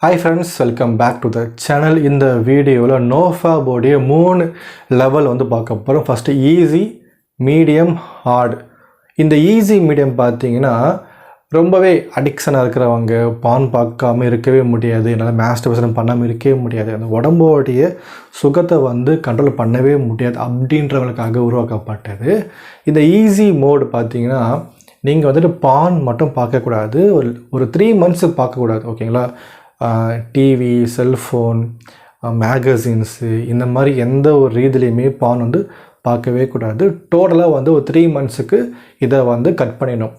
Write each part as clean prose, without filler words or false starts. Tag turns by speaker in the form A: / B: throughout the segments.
A: Hi friends, welcome back to the channel. In the video, NoFap உடைய 3 level வந்து பார்க்க போறோம். First easy, medium, hard. இந்த easy medium பார்த்தீங்கன்னா ரொம்பவே அடிக்ஷனா இருக்கிறவங்க பான் பார்க்காம இருக்கவே முடியாது. என்னால மாஸ்டர்பேஷன் பண்ணாம இருக்கவே முடியாது. அந்த உடம்போடைய சுகத்தை வந்து கண்ட்ரோல் பண்ணவே முடியாது அப்படின்றவங்களுக்காக உருவாக்கப்பட்டது. இந்த ஈஸி மோட் பார்த்தீங்கன்னா நீங்கள் வந்துட்டு பான் மட்டும் பார்க்கக்கூடாது. ஒரு 3 months பார்க்கக்கூடாது. ஓகேங்களா? டிவி, செல்ஃபோன், மேகசின்ஸு இந்த மாதிரி எந்த ஒரு ரீதிலையுமே பான் வந்து பார்க்கவே கூடாது. டோட்டலாக வந்து ஒரு 3 monthsக்கு இதை வந்து கட் பண்ணிடணும்.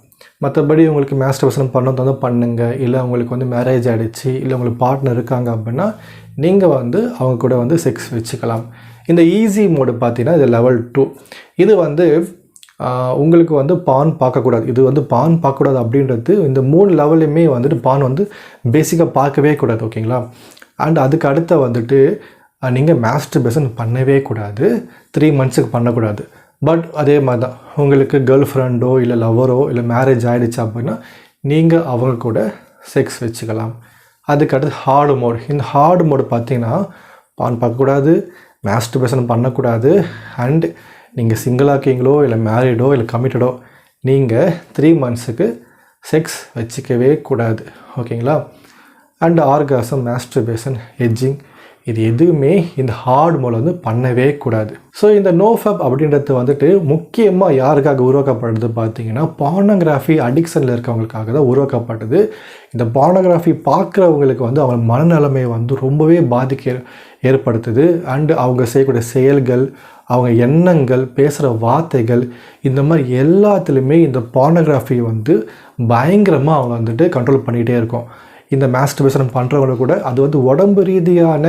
A: மற்றபடி உங்களுக்கு மாஸ்டர்பேஷன் பண்ணது வந்து பண்ணுங்கள். இல்லை உங்களுக்கு வந்து மேரேஜ் ஆகிடுச்சு, இல்லை உங்களுக்கு பார்ட்னர் இருக்காங்க அப்படின்னா நீங்கள் வந்து அவங்க கூட வந்து செக்ஸ் வச்சுக்கலாம். இந்த ஈஸி மோடு பார்த்தீங்கன்னா இது level 2. இது வந்து உங்களுக்கு வந்து பான் பார்க்கக்கூடாது. இது வந்து பான் பார்க்கக்கூடாது அப்படின்றது இந்த 3 லெவல்லையுமே வந்துட்டு பான் வந்து பேசிக்காக பார்க்கவே கூடாது. ஓகேங்களா? அண்ட் அதுக்கு அடுத்த வந்துட்டு நீங்கள் மாஸ்டர்பேஷன் பண்ணவே கூடாது. 3 monthsக்கு பண்ணக்கூடாது. பட் அதே மாதிரி தான் உங்களுக்கு கேர்ள் ஃப்ரெண்டோ இல்லை லவரோ இல்லை மேரேஜ் ஆகிடுச்சு அப்படின்னா நீங்கள் அவங்க கூட செக்ஸ் வச்சுக்கலாம். அதுக்கு அடுத்து ஹார்டு மோட். இந்த ஹார்டு மோடு பார்த்தீங்கன்னா பான் பார்க்கக்கூடாது, மாஸ்டர்பேஷன் பண்ணக்கூடாது, அண்ட் நீங்கள் சிங்கிளாக இருக்கீங்களோ இல்லை மேரிடோ இல்லை கமிட்டடோ நீங்கள் 3 monthsக்கு செக்ஸ் வச்சுக்கவே கூடாது. ஓகேங்களா? அண்ட் ஆர்காசம், மாஸ்டர்பேஷன், எட்ஜிங் இது எதுவுமே இந்த ஹார்ட் மோடில் வந்து பண்ணவே கூடாது. ஸோ இந்த NoFap அப்படின்றது வந்துட்டு முக்கியமாக யாருக்காக உருவாக்கப்படுது பார்த்தீங்கன்னா பார்னோகிராஃபி அடிக்ஷனில் இருக்கவங்களுக்காக தான் உருவாக்கப்பட்டது. இந்த பார்னோகிராஃபி பார்க்குறவங்களுக்கு வந்து அவங்க மனநிலைமையை வந்து ரொம்பவே பாதிக்க ஏற்படுத்துது. அண்டு அவங்க செய்யக்கூடிய செயல்கள், அவங்க எண்ணங்கள், பேசுகிற வார்த்தைகள் இந்த மாதிரி எல்லாத்துலேயுமே இந்த பார்னோகிராஃபி வந்து பயங்கரமாக அவங்க வந்துட்டு கண்ட்ரோல் பண்ணிகிட்டே இருக்கும். இந்த மாஸ்டர்பேஷன் பண்ணுறவங்க கூட அது வந்து உடம்பு ரீதியான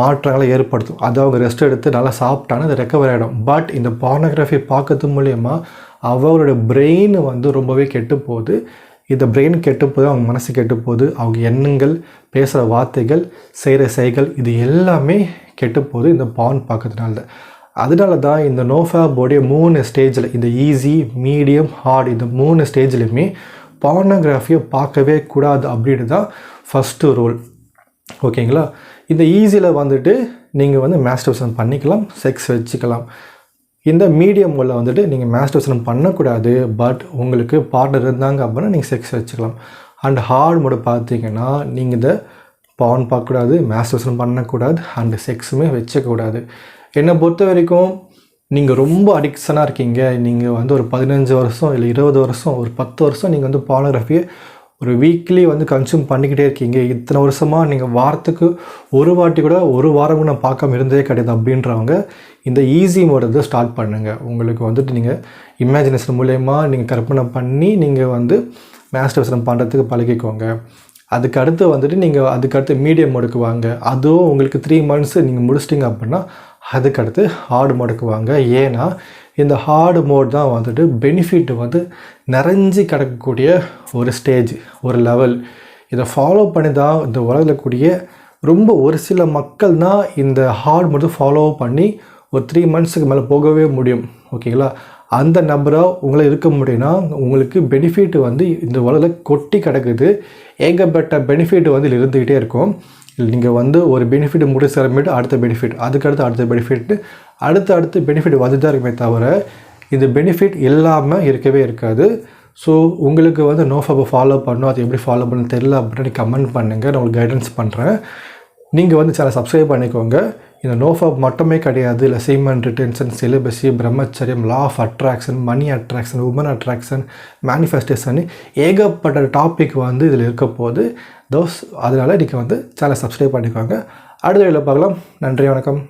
A: மாற்றங்களை ஏற்படுத்தும். அது அவங்க ரெஸ்ட் எடுத்து நல்லா சாப்பிட்டாங்கன்னா அது ரெக்கவர் ஆகிடும். பட் இந்த பார்னோகிராஃபி பார்க்கறது மூலயமா அவங்களோட பிரெயின் வந்து ரொம்பவே கெட்டு போகுது. இந்த பிரெயின் கெட்டு போது, அவங்க மனசு கெட்டு போகுது, அவங்க எண்ணங்கள், பேசுகிற வார்த்தைகள், செய்கிற செயல்கள் இது எல்லாமே கெட்டு போகுது இந்த பான் பார்க்கறதுனால. அதனால தான் இந்த NoFap உடைய 3 ஸ்டேஜில் இந்த ஈஸி, மீடியம், ஹார்ட் இந்த 3 ஸ்டேஜ்லையுமே பார்னோகிராஃபியை பார்க்கவே கூடாது அப்படின்னு தான் ஃபஸ்ட்டு ரூல். ஓகேங்களா? இந்த ஈஸியில் வந்துட்டு நீங்கள் வந்து மாஸ்டர்பேஷன் பண்ணிக்கலாம், செக்ஸ் வச்சுக்கலாம். இந்த மீடியம் மோடில் வந்துட்டு நீங்கள் மாஸ்டர்பேஷன் பண்ணக்கூடாது, பட் உங்களுக்கு பார்ட்னர் இருந்தாங்க அப்படின்னா நீங்கள் செக்ஸ் வச்சுக்கலாம். அண்ட் ஹார்ட் மோடு பார்த்தீங்கன்னா நீங்கள் இதை பான் பார்க்கக்கூடாது, மாஸ்டர்பேஷன் பண்ணக்கூடாது, அண்டு செக்ஸுமே வச்சுக்கூடாது. என்னை பொறுத்த வரைக்கும் நீங்கள் ரொம்ப அடிக்ஷனாக இருக்கீங்க, நீங்கள் வந்து ஒரு 15 வருஷம் இல்லை 20 வருஷம் ஒரு 10 வருஷம் நீங்கள் வந்து பார்னோகிராஃபியை ஒரு வீக்லி வந்து கன்சியூம் பண்ணிக்கிட்டே இருக்கீங்க, இத்தனை வருஷமாக நீங்கள் வாரத்துக்கு ஒரு வாட்டி கூட ஒரு வாரம் நான் பார்க்காம இருந்ததே கிடையாது அப்படின்றவங்க இந்த ஈஸி மோடை ஸ்டார்ட் பண்ணுங்கள். உங்களுக்கு வந்துட்டு நீங்கள் இமேஜினேஷன் மூலயமா நீங்கள் கற்பனை பண்ணி நீங்கள் வந்து மாஸ்டர்பேஷன் பண்ணுறதுக்கு பழகிக்கோங்க. அதுக்கு அடுத்து வந்துட்டு நீங்கள் அதுக்கடுத்து மீடியம் மோடுக்கு வாங்க. அதுவும் உங்களுக்கு 3 months நீங்கள் முடிச்சிட்டிங்க அப்படின்னா அதுக்கடுத்து ஹார்டு மோடுக்கு வாங்க. ஏன்னா இந்த ஹார்டு மோட் தான் வந்துட்டு பெனிஃபிட் வந்து நிறைஞ்சி கிடக்கக்கூடிய ஒரு ஸ்டேஜ், ஒரு லெவல். இதை ஃபாலோ பண்ணி தான் இந்த உலகில் கூடிய ரொம்ப ஒரு சில மக்கள் தான் இந்த ஹார்டு மோடு ஃபாலோ பண்ணி ஒரு 3 monthsக்கு மேலே போகவே முடியும். ஓகேங்களா? அந்த நபராக உங்களை இருக்க முடியும்னா உங்களுக்கு பெனிஃபிட் வந்து இந்த உலகில் கொட்டி கிடக்குது. ஏகப்பட்ட பெனிஃபிட் வந்து இதில் இருந்துக்கிட்டே இருக்கும். நீங்கள் வந்து ஒரு பெனிஃபிட் முடிச்சரமேட்டு அடுத்த பெனிஃபிட், அதுக்கடுத்து அடுத்த பெனிஃபிட், அடுத்து பெனிஃபிட் வந்து தான் இருக்குமே தவிர இந்த பெனிஃபிட் இல்லாமல் இருக்கவே இருக்காது. ஸோ உங்களுக்கு வந்து NoFap ஃபாலோ பண்ணணும், அது எப்படி ஃபாலோ பண்ணணும் தெரியல அப்படின்னு கமெண்ட் பண்ணுங்கள், நான் உங்களுக்கு கைடன்ஸ் பண்ணுறேன். நீங்கள் வந்து சேனல் சப்ஸ்கிரைப் பண்ணிக்கோங்க. இந்த NoFap மட்டுமே கிடையாது, இல்லை சீமன் ரிட்டென்ஷன், செலிபஸி, பிரம்மச்சரியம், law of attraction, money attraction, woman attraction, manifestation ஏகப்பட்ட டாபிக் வந்து இதில் இருக்க போகுது. அதனால் நீங்கள் வந்து சேனல் சப்ஸ்கிரைப் பண்ணிக்கோங்க. அடுத்த வீடியோவில் பார்க்கலாம். நன்றி, வணக்கம்.